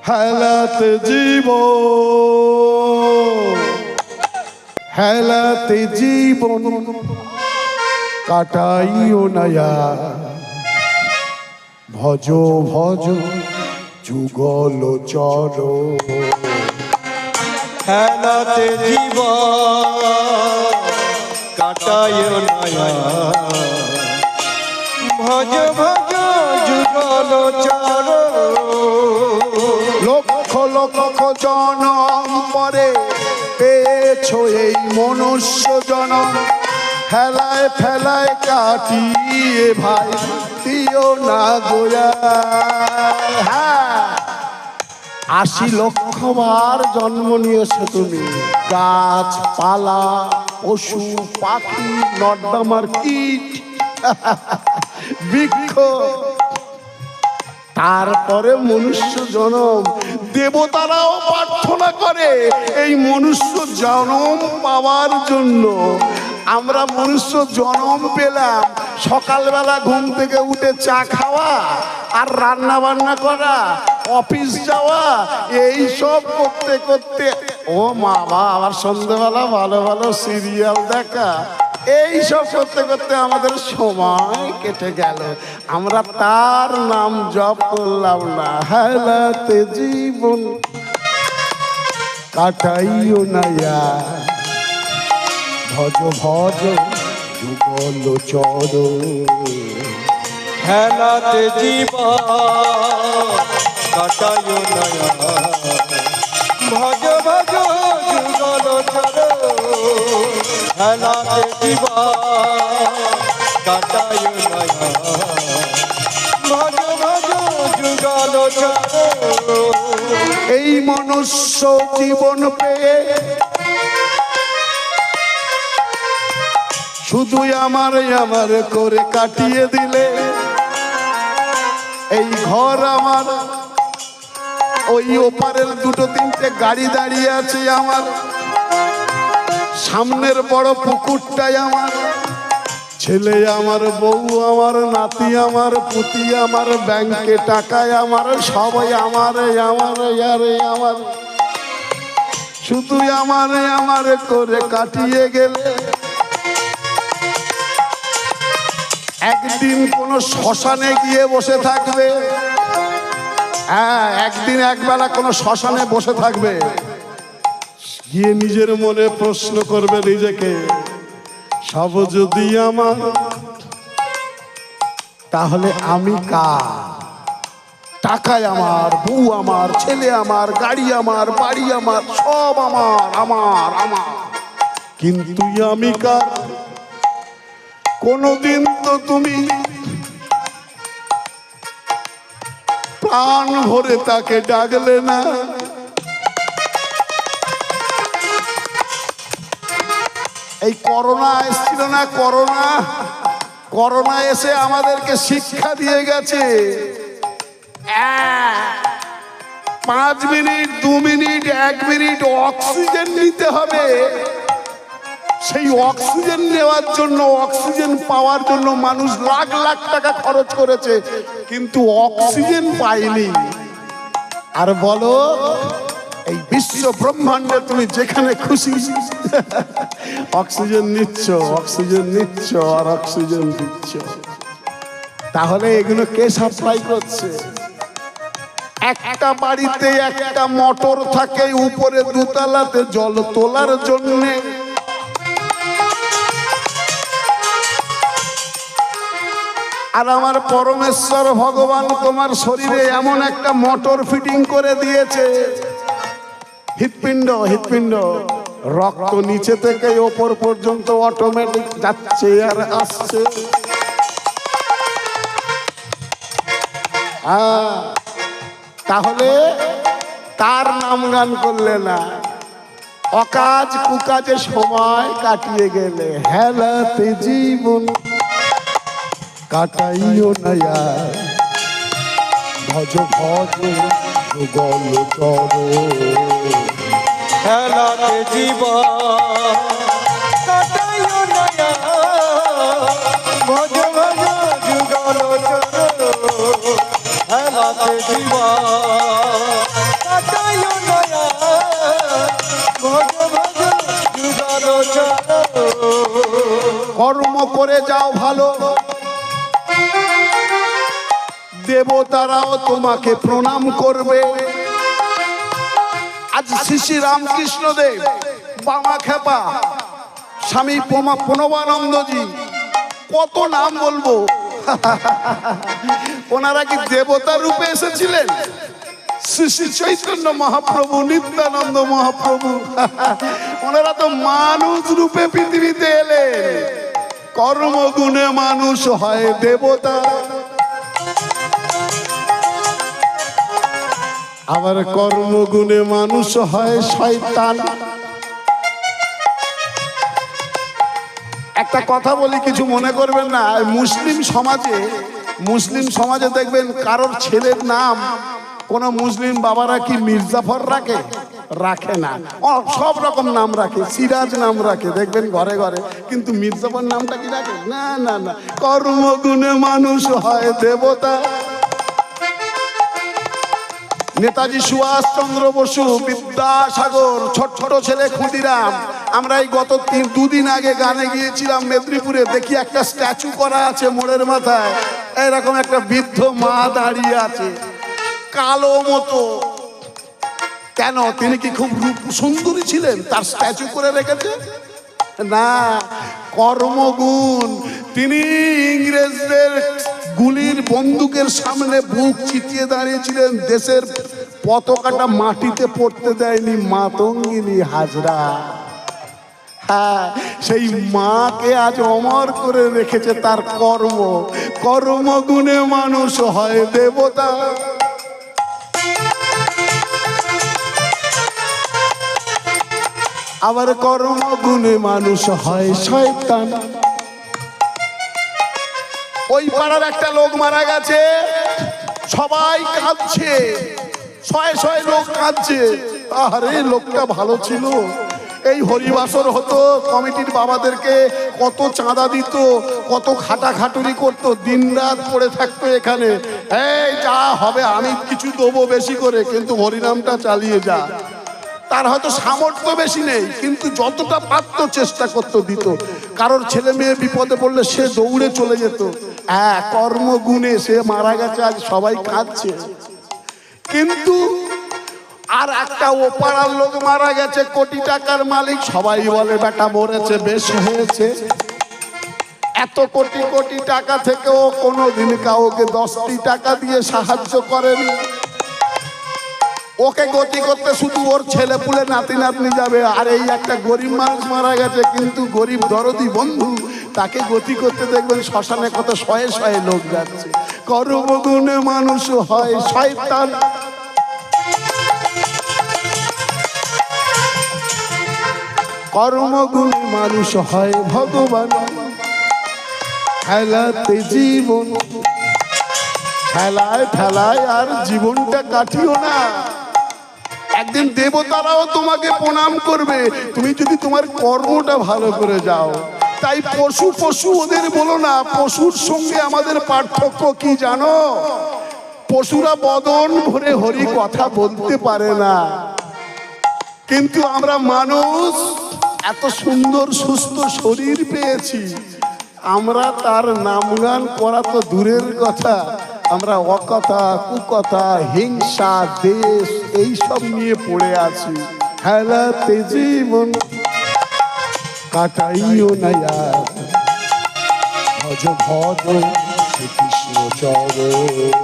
হেলাতে জীবন, হেলাতে জীবন কাটাইও নয়া, ভজ ভজ যুগল চর। হেলাতে জীবন কাটাইও নয়া, ভজ ভজ যুগল চর। লক্ষ লক্ষ জনম পরে পেয়েছ এই মনুষ্য জনম, হেলায় ফেলায় কাটিয়ে ভাই দিও না গোয়া। ৮০ লক্ষ বার জন্ম নিয়েছো তুমি, গাছপালা পশু পাখি নর্দমার কীট বৃক্ষ, তারপরে মনুষ্য জনম। দেবতারাও প্রার্থনা করে এই মনুষ্য জনম পাওয়ার জন্য। আমরা মনুষ্য জনম পেলাম সকালবেলা ঘুম থেকে উঠে চা খাওয়া আর রান্না বান্না করা, অফিস যাওয়া, এই সব করতে করতে ও মা বাবা আবার সন্ধ্যেবেলা ভালো ভালো সিরিয়াল দেখা, এই সব করতে করতে আমাদের সময় কেটে গেল। আমরা তার নাম জপ করলাম না। হেলাতে জীবন কাটাইও নয়া, ভজ ভজ যুগল চর। হেলাতে জীবন কাটাইও নয়া, ভজ ভজ যুগল চর। হেলাতে জীবন কাটাইও নয়া, ভজ ভজ যুগল চর। এই মনুষ্য জীবন পেয়ে শুধুই আমার আমার করে কাটিয়ে দিলে। এই ঘর আমার, ওই ওপারের দুটো তিনটে গাড়ি দাঁড়িয়ে আছে আমার, সামনের বড় পুকুরটাই আমার, ছেলে আমার, বউ আমার, নাতি আমার, পুতি আমার, ব্যাংকে টাকায় আমার, সবাই আমার আমার আরে আমার। শুধু আমার আমার করে কাটিয়ে গেলে একদিন কোন শ্মশানে গিয়ে বসে থাকবে। হ্যাঁ, একদিন একবেলা কোন শ্মশানে বসে থাকবে, গিয়ে নিজের মনে প্রশ্ন করবে নিজেকে, সব যদি আমার তাহলে আমি কার? টাকায় আমার, বউ আমার, ছেলে আমার, গাড়ি আমার, বাড়ি আমার, সব আমার আমার আমার, কিন্তু আমি কার? কোনদিন তো তুমি প্রাণ ভরে তাকে ডাকলে না। এই করোনা এসেছিল না, করোনা, করোনা এসে আমাদেরকে শিক্ষা দিয়ে গেছে। 5 মিনিট, 2 মিনিট, 1 মিনিট অক্সিজেন নিতে হবে। সেই অক্সিজেন নেওয়ার জন্য, অক্সিজেন পাওয়ার জন্য মানুষ লাখ লাখ টাকা খরচ করেছে, কিন্তু অক্সিজেন পায়নি। আর বলো এই বিশ্ব ব্রহ্মাণ্ডে তুমি যেখানে খুশি অক্সিজেন নিচ্ছ, অক্সিজেন নিচ্ছ আর অক্সিজেন দিচ্ছ। তাহলে এগুলো কে সাপ্লাই করছে? একটা বাড়িতে একটা মোটর থাকে, উপরে দোতলাতে জল তোলার জন্যে। আর আমার পরমেশ্বর ভগবান তোমার শরীরে এমন একটা মোটর ফিটিং করে দিয়েছে, হৃৎপিণ্ড, হৃৎপিণ্ড, রক্ত নিচে থেকে ওপর পর্যন্ত অটোমেটিক যাচ্ছে আর আসছে। তাহলে তার নাম গান করলে না, অকাজ কুকাজে সময় কাটিয়ে গেলে। হেলাতে জীবন কাটাইও নয়া, ভজ ভজ যুগল চর। হেলাতে জীবন কাটাইও নয়া, ভজ ভজ যুগল চর। হেলাতে জীবন করে যাও ভালো, দেবতারাও তোমাকে প্রণাম করবে। আজ শ্রী শ্রী রামকৃষ্ণ দেব, বামা খেপা, স্বামী প্রণবানন্দজি, কত নাম বলবো। ওনারা কি দেবতা রূপে এসেছিলেন? শ্রী শ্রী চৈতন্য মহাপ্রভু, নিত্যানন্দ মহাপ্রভু, ওনারা তো মানুষ রূপে পৃথিবীতে এলেন। কর্মগুণে মানুষ হয় দেবতা, আবার কর্মগুণে মানুষ হয় শয়তান। একটা কথা বলি, কিছু মনে করবেন না। মুসলিম সমাজে দেখবেন কারোর ছেলের নাম কোন মুসলিম বাবারা কি মির্জাফর রাখে না, সব রকম নাম রাখে, সিরাজ নাম রাখে, দেখবেন ঘরে ঘরে, কিন্তু মির্জাফর নামটা কি রাখে না? না না, কর্মগুণে মানুষ হয় দেবতা। নেতাজি সুভাষচন্দ্র বসু, বিদ্যাসাগর, ছোট ছোট ছেলে ক্ষুদিরাম, আমরা এই গত দুদিন আগে গানে গিয়েছিলাম মেদিনীপুরে, দেখি একটা স্ট্যাচু করা আছে মোড়ের মাথায়, এরকম একটা বৃদ্ধ মা দাঁড়িয়ে আছে, কালো মতো। কেন, তিনি কি খুব রূপ সুন্দরী ছিলেন তার স্ট্যাচু করে রেখেছে? না, কর্মগুণ। তিনি ইংরেজদের গুলির বন্দুকের সামনে বুক চিতিয়ে দাঁড়িয়েছিলেন, দেশের পতাকাটা মাটিতে পড়তে দেয়নি মাতঙ্গিনী হাজরা। হ্যাঁ, সেই মাকে আজ অমর করে রেখেছে তার কর্ম। কর্মগুণে মানুষ হয় দেবতা, আবার কর্মগুণে মানুষ হয় শয়তান। ওই পাড়ার একটা লোক মারা গেছে, সবাই কাঁদছে, শয়ে শয়ে লোক কাঁদছে। আরে লোকটা ভালো ছিল, এই হরিবাসর হতো, কমিটির বাবাদেরকে কত চাঁদা দিত, কত খাটাখাটুরি করতো, দিন রাত পড়ে থাকতো এখানে। এই যা হবে আমি কিছু দেবো বেশি করে, কিন্তু হরিনামটা চালিয়ে যা। তার হয়তো সামর্থ্য বেশি নেই, কিন্তু যতটা পারতো চেষ্টা করতো দিত। কারোর ছেলে মেয়ে বিপদে পড়লে সে দৌড়ে চলে যেত। হ্যাঁ, কর্মগুণে সে মারা গেছে, আজ সবাই কাঁদছে। কিন্তু আর একটা ওপাড়ার লোক মারা গেছে, কোটি টাকার মালিক, সবাই বলে বেটা মরেছে, বেশ হয়েছে। এত কোটি কোটি টাকা থেকেও কোনোদিন কাউকে 10টি টাকা দিয়ে সাহায্য করেনি। ওকে গতি করতে শুধু ওর ছেলে পুলে নাতি নাতনি যাবে, আর এই একটা গরিব মানুষ মারা গেছে, কিন্তু গরিব দরদি বন্ধু, তাকে গতি করতে দেখবেন শ্মশানে কত শয়ে শয়ে লোক যাচ্ছে। কর্মগুণে মানুষ হয় শয়তান, কর্মগুণে মানুষ হয় ভগবান। খেলাতে জীবন, খেলায় ঠেলায় আর জীবনটা কাটিও না। একদিন দেবতারাও তোমাকে প্রণাম করবে, তুমি যদি তোমার কর্মটা ভালো করে যাও। তাই পশু পশু ওদের বলো না, পশুর সঙ্গে আমাদের পার্থক্য কি জানো? পশুরা বদন ভরে হরি কথা বলতে পারে না, কিন্তু আমরা মানুষ এত সুন্দর সুস্থ শরীর পেয়েছি, আমরা তার নাম গান করা তো দূরের কথা, আমরা অকথা কুকথা হিংসা দেশ এইসব নিয়ে পড়ে আছি। খেলাতে জীবন কাটাইও না আর, ভজ ভজ শ্রীকৃষ্ণ চরণ।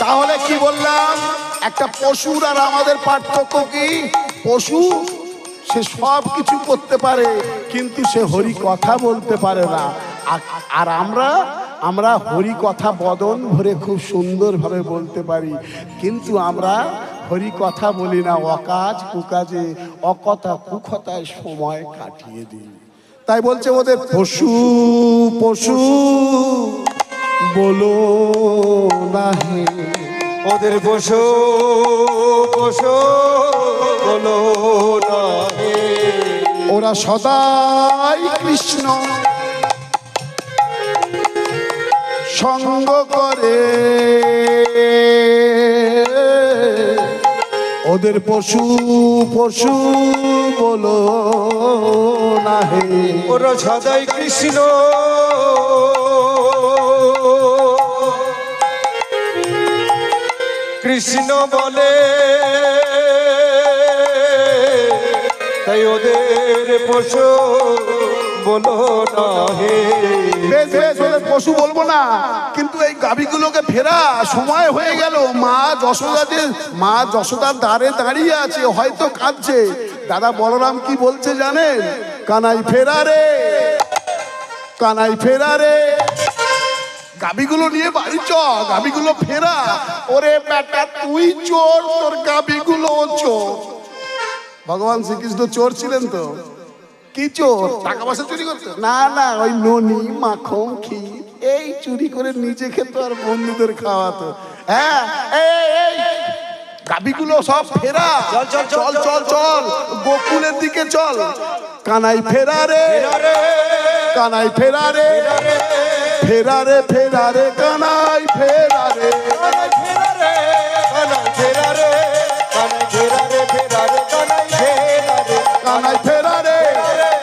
তাহলে কি বললাম, একটা পশুর আর আমাদের পার্থক্য কি? পশু সে সব কিছু করতে পারে, কিন্তু সে হরি কথা বলতে পারে না। আর আমরা হরি কথা বদন ভরে খুব সুন্দরভাবে বলতে পারি, কিন্তু আমরা হরি কথা বলি না, অকাজ কুকাজে অকথা কুকথায় সময় কাটিয়ে দিই। তাই বলছে ওদের পশু পশু বলো না হে, ও ওদের বসো বসো বলো না হে। ওরা সদাই কৃষ্ণ সঙ্গ করে, ওদের পশু পশু বলো না হে। ওরা সদাই কৃষ্ণ কৃষ্ণ বলে, তাই ওদের পশু বলো না হে। বেশ বেশ ওদের পশু বলবো না, কিন্তু এই গাভীগুলোকে ফেরা সময় হয়ে গেল। মা যশোদার দ্বারে দাঁড়িয়ে আছে, হয়তো কাঁদছে। দাদা বলরাম কি বলছে জানেন? কানাই ফেরা রে, কানাই ফেরা রে, গাভীগুলো নিয়ে বাড়ি চ, গাভীগুলো ফেরা। ওরে বেটা তুই চোর, তোর গাভীগুলো চোর। ভগবান শ্রীকৃষ্ণ চোর ছিলেন তো? কি চোর? টাকা পয়সা চুরি করতো? না না, ওই ননি মাখন ক্ষীর এই চুরি করে নিজে খেত আর বন্ধুদের খাওয়াতো। হ্যাঁ এই গাভীগুলো সব ফেরা, চল চল চল চল গোকুলের দিকে চল। কানাই ফেরা রে, কানাই ফেরা রে, ফেরা রে ফেরা রে কানাই ফেরা রে, কানাই ফেরা রে, কানাই ফেরা রে, কানাই ফেরা রে, ফেরা রে, কানাই ফেরা রে, কানাই ফেরা রে,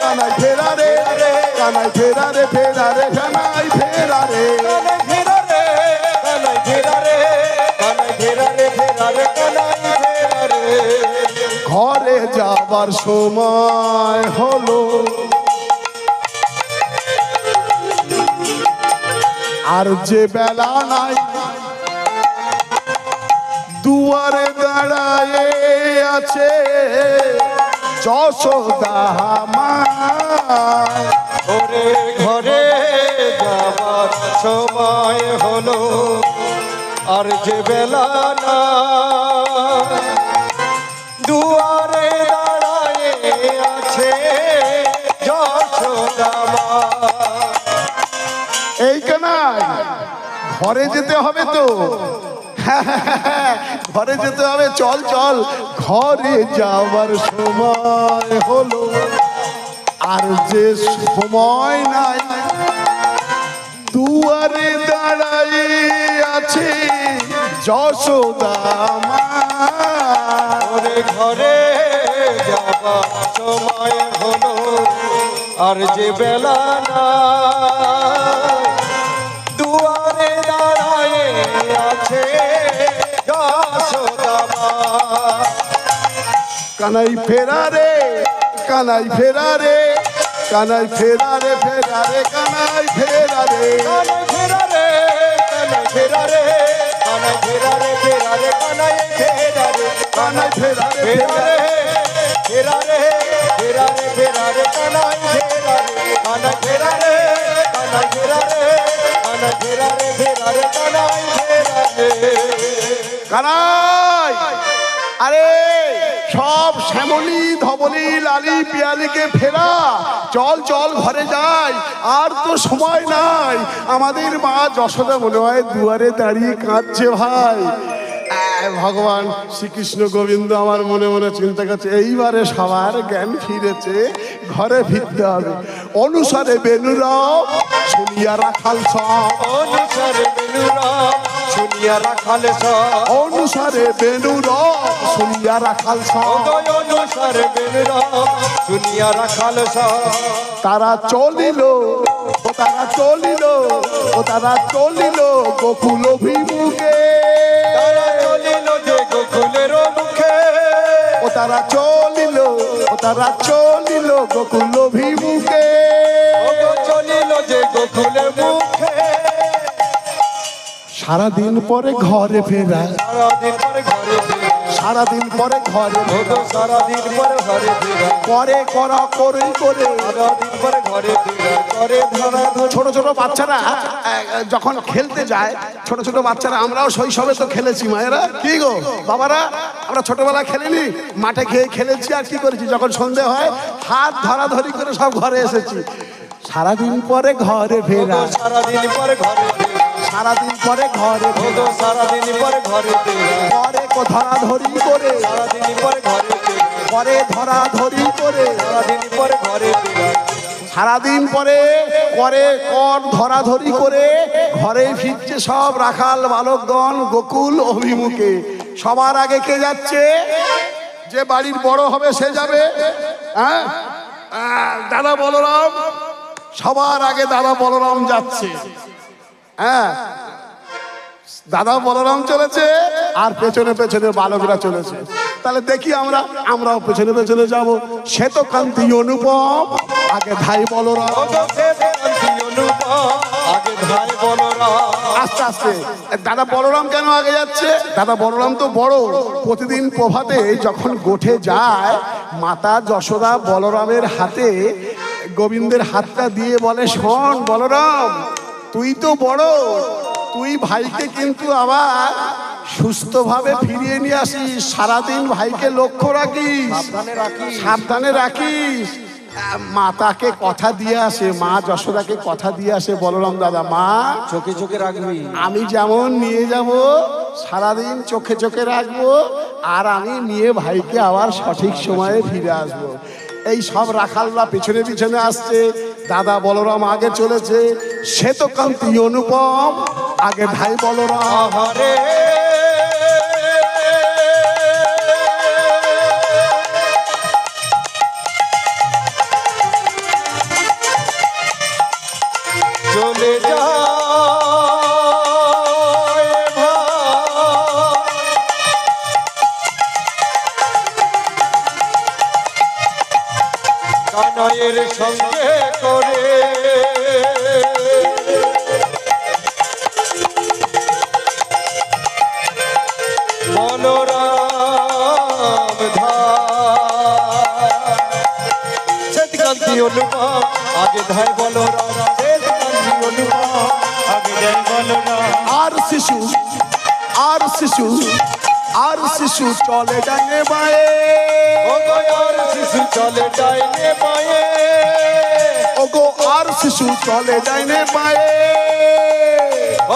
কানাই ফেরা রে, কানাই ফেরা রে, ফেরা রে কানাই ফেরা রে, কানাই ফেরা রে, কানাই ফেরা রে, কানাই ফেরা রে, ফেরা রে, কানাই ফেরা রে। ঘরে যাবার সময় হলো, আর যে বেলা নাই, দুয়ারে দাঁড়ায় আছে যশোদা মা। ওরে ঘরে যাবার সময় হলো, আর যে বেলা না, দুয়ারে দাঁড়ায় আছে যশোদা মা। এই কানাই ঘরে যেতে হবে তো, ঘরে যেতে হবে, চল চল। ঘরে যাওয়ার সময় হলো, আর যে সময় নাই, দুয়ারে দাঁড়ায় আছে যশোদা মা। ওরে ঘরে যাবার সময় হলো, আর যে বেলা না, দুয়ারে দাঁড়ায় আছে যশোদা মা। কানাই ফেরা রে, কানাই ফেরা রে, কানাই ফেরা রে, ফেরা রে কানাই ফেরা রে, কানাই ফেরা রে, কানাই ফেরা রে, কানাই ফেরা রে, ফেরা রে, কানাই ফেরা রে, কানাই ফেরা রে, ফেরা রে, ফেরা রে, ফেরা রে, ফেরা রে, কানাই ফেরা রে, কানাই ফেরা রে, কানাই ফেরা রে, কানাই ফেরা রে, ফেরা রে, কানাই ফেরা রে। কানাই আরে সব শ্যামলি ধবলি লালি পিয়ালিকে ফেরা, চল চল ঘরে যাই, আর তো সময় নাই। আমাদের মা যশোদা মনে হয় দুয়ারে দাঁড়িয়ে কাঁদছে ভাই। ভগবান শ্রীকৃষ্ণ গোবিন্দ আমার মনে মনে চিন্তা করছে, এইবারে সবার জ্ঞান ফিরেছে, ঘরে ফিরতে হবে। অনুসারে বেনুরাও শুনিয়া রাখাল সব, অনুসারে বেনুরাম শুনিয়া রাখাল সব, অনুসারে বেনুরাও শুনিয়া রাখাল সব। অনুসারে বেনুরাম শুনিয়া রাখাল সব। তারা চলিল, ও তারা চলিল, ও তারা চলিল গোকুল অভিমুখে, তারা চলিল যে গোকুলের মুখে, ও তারা চলিল, ও তারা চলিল গোকুল অভিমুখে। চলিল যে গোকুলের মুখে। সারাদিন পরে ঘরে ফেরা, সারাদিন পরে ঘরে ফিরা, সারাদিন পরে ঘরে ফেরা, সারাদিন পরে ঘরে ফিরা, করে করা করে করে। সারাদিন পরে ঘরে ফিরা, করে ধরা ধরে। ছোট ছোট বাচ্চারা যখন খেলতে যায়, ছোট ছোট বাচ্চারা, আমরাও শৈশবে তো খেলেছি মায়েরা, কি গো বাবারা, আমরা ছোটবেলা খেলিনি, মাঠে গিয়ে খেলেছি। আর কি করেছি, যখন সন্ধে হয় হাত ধরাধরি করে সব ঘরে এসেছি। সারাদিন পরে ঘরে ফেরা, সারাদিন পরে ঘরে ফিরা, সারাদিন পরে ঘরে ও গো সারাদিন পরে ঘরে ফেরা পরে ধরাধরি করে সারাদিন পরে ঘরে ফেরা পরে ধরাধরি করে সারাদিন পরে ঘরে ফেরা সারাদিন পরে করে কর ধরাধরি করে ঘরে ফিরছে সব রাখাল বালকগণ গোকুল অভিমুখে। সবার আগে কে যাচ্ছে? যে বাড়ির বড় হবে সে যাবে। হ্যাঁ, দাদা বলরাম, সবার আগে দাদা বলরাম যাচ্ছে। হ্যাঁ, দাদা বলরাম চলেছে আর পেছনে পেছনে বালকরা চলেছে। তাহলে দেখি আমরাও পেছনে পেছনে যাব। শ্বেতকান্তি অনুপম আগে ধাই বলরাম। ও গো শ্বেতকান্তি অনুপম আগে ধাই বলরাম। আস্তে আস্তে দাদা বলরাম কেন আগে যাচ্ছে? দাদা বলরাম তো বড়। প্রতিদিন প্রভাতে যখন গোঠে যায়, মাতা যশোদা বলরামের হাতে গোবিন্দের হাতটা দিয়ে বলে, শোন বলরাম, তুই তো বড়, তুই ভাইকে কিন্তু আবার সুস্থভাবে ফিরিয়ে নিয়ে আসিস। সারাদিন ভাইকে লক্ষ্য রাখিস, সাবধানে রাখিস। মাতাকে কথা দিয়ে আসে, মা যশোদাকে কথা দিয়ে আসে বলরাম দাদা, মা চোখে চোখে রাখবি। আমি যেমন নিয়ে যাব সারাদিন চোখে চোখে রাখবো, আর আমি নিয়ে ভাইকে আবার সঠিক সময়ে ফিরে আসবো। এই সব রাখালরা পিছনে পিছনে আসছে, দাদা বলরাম আগে চলেছে। শ্বেতকান্তি অনুপম আগে ভাই বলরাম। আহারে চলে যায় ভাই কানাইয়ের সঙ্গে করে বলরাম শ্বেতকান্তি অনুপম আগে ধাই বলরাম। শ্বেতকান্তি অনুপম আগে ধাই বলরাম। আর শিশু আর শিশু আর শিশু চলে ডাঙে বায়ে। ও গো আর শিশু চলে ডাইনে বায়ে। ওগো আর শিশু চলে ডাইনে বায়ে।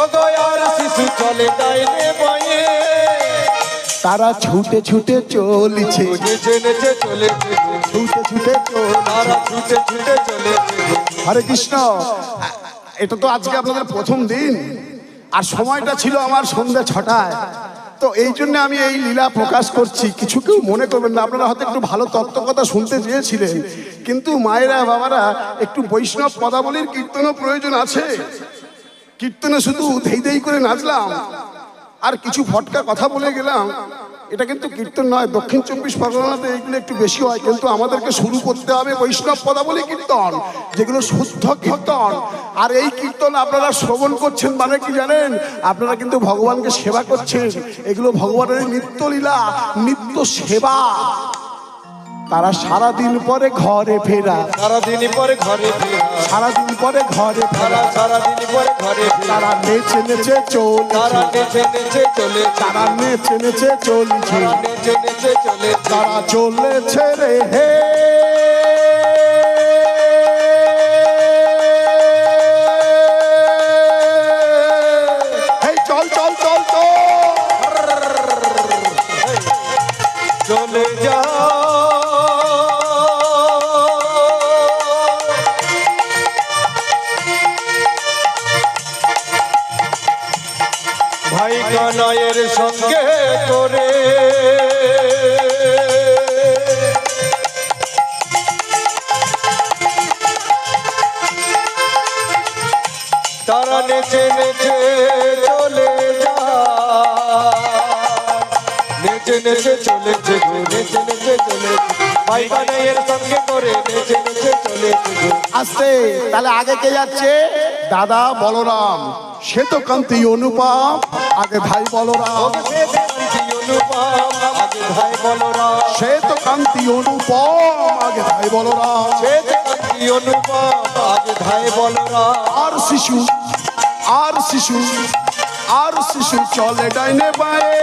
ও গো আর শিশু চলে ডাইনে বায়ে। তারা ছুটে ছুটে চলেছে, নেচে নেচে চলেছে, ছুটে ছুটে চলেছে। তারা ছুটে ছুটে চলেছে। হরে কৃষ্ণ। এটা তো আজকে আপনাদের প্রথম দিন, আর সময়টা ছিল আমার সন্ধ্যা 6টায়। তো এই জন্য আমি এই লীলা প্রকাশ করছি, কিছু কেউ মনে করবেন না। আপনারা হয়তো একটু ভালো তত্ত্ব কথা শুনতে চেয়েছিলেন, কিন্তু মায়েরা বাবারা একটু বৈষ্ণব পদাবলীর কীর্তনও প্রয়োজন আছে। কীর্তনে শুধু ধেই ধেই করে নাচলাম আর কিছু ফটকা কথা বলে গেলাম, এটা কিন্তু কীর্তন নয়। দক্ষিণ 24 পরগনাতে এইগুলো একটু বেশি হয়, কিন্তু আমাদেরকে শুরু করতে হবে বৈষ্ণব পদাবলী কীর্তন, যেগুলো শুদ্ধ কীর্তন। আর এই কীর্তন আপনারা শ্রবণ করছেন মানে কি জানেন? আপনারা কিন্তু ভগবানকে সেবা করছেন। এগুলো ভগবানের নিত্য লীলা, নিত্য সেবা। তারা সারাদিন পরে ঘরে ফেরা, সারাদিন পরে ঘরে ফেরা, সারাদিন পরে ঘরে ফেরা। সারাদিন পরে ঘরে ফেরা। তারা নেচে নেচে চলে, তারা নেচে নেচে চলে, তারা নেচে নেচে চলছে, তারা নেচে নেচে চলে, তারা চলেছে রে হে। এই চল চল চল চল। চলে যা ভাই কানাইয়ের সঙ্গে করে তারা নেচে নেচে চলে যায়, নেচে নেচে চলেছে গো, নেচে নেচে চলেছে ভাই কানাইয়ের সঙ্গে করে নেচে নেচে চলেছে গো। আসতে তাহলে আগে কে যাচ্ছে? দাদা বলরাম। শ্বেতকান্তি অনুপম আগে ভাই বলরাম। শ্বেতকান্তি অনুপম আগে ভাই বলরাম। শ্বেতকান্তি অনুপম আগে ভাই বলরাম। শ্বেতকান্তি অনুপম আগে ভাই বলরাম। আর শিশু আর শিশু আর শিশু চলে ডাইনে বায়ে।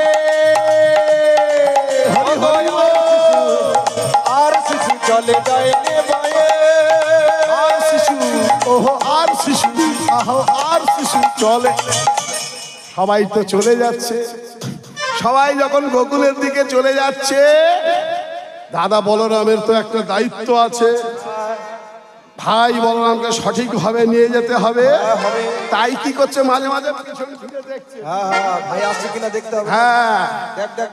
হরি হরি বল। আর শিশু চলে ডাইনে বায়ে। আর শিশু ওহো আর শিশু আহো আর শিশু চলে সবাই তো চলে যাচ্ছে। সবাই যখন গোকুলের দিকে চলে যাচ্ছে, দাদা বলরামের তো একটা দায়িত্ব আছে, ভাই বলরামকে সঠিকভাবে নিয়ে যেতে হবে। তাই কি করছে, মাঝে মাঝে পিছন ফিরে দেখছে। ভাই আসছে কিনা দেখতে হবে। হ্যাঁ, দেখ দেখ দেখ।